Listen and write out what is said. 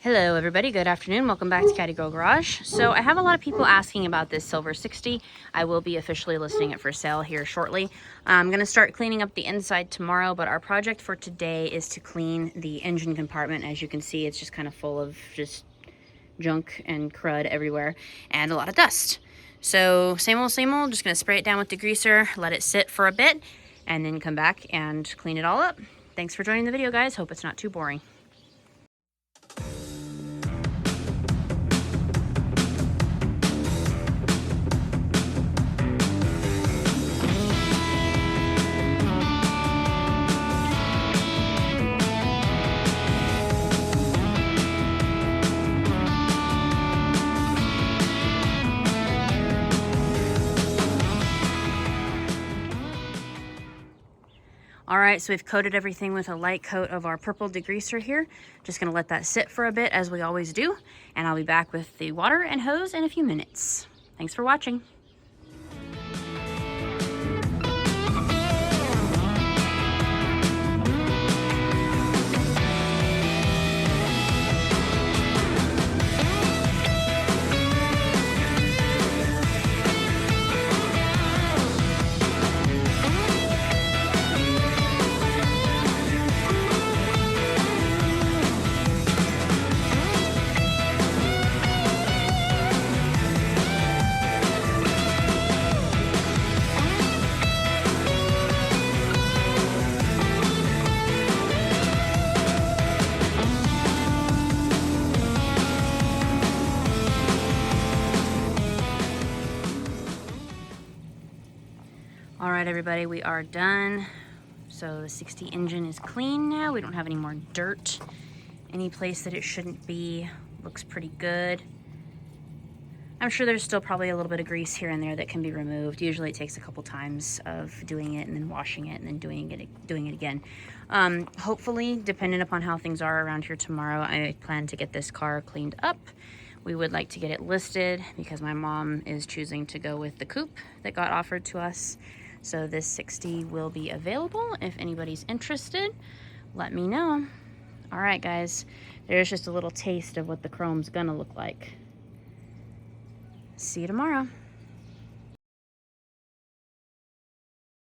Hello everybody, good afternoon. Welcome back to Caddy Girl Garage. So I have a lot of people asking about this silver 60. I will be officially listing it for sale here shortly. I'm going to start cleaning up the inside tomorrow, but our project for today is to clean the engine compartment. As you can see, it's just kind of full of just junk and crud everywhere and a lot of dust. So same old, just going to spray it down with degreaser, let it sit for a bit, and then come back and clean it all up. Thanks for joining the video, guys. Hope it's not too boring. All right, so we've coated everything with a light coat of our purple degreaser here. Just gonna let that sit for a bit as we always do, and I'll be back with the water and hose in a few minutes. Thanks for watching. All right, everybody, we are done. So the 60 engine is clean now. We don't have any more dirt any place that it shouldn't be. Looks pretty good. I'm sure there's still probably a little bit of grease here and there that can be removed. Usually it takes a couple times of doing it and then washing it and then doing it again. Hopefully, depending upon how things are around here tomorrow, I plan to get this car cleaned up. We would like to get it listed because my mom is choosing to go with the coupe that got offered to us. So this 60 will be available. If anybody's interested, let me know. All right, guys, there's just a little taste of what the chrome's gonna look like. See you tomorrow.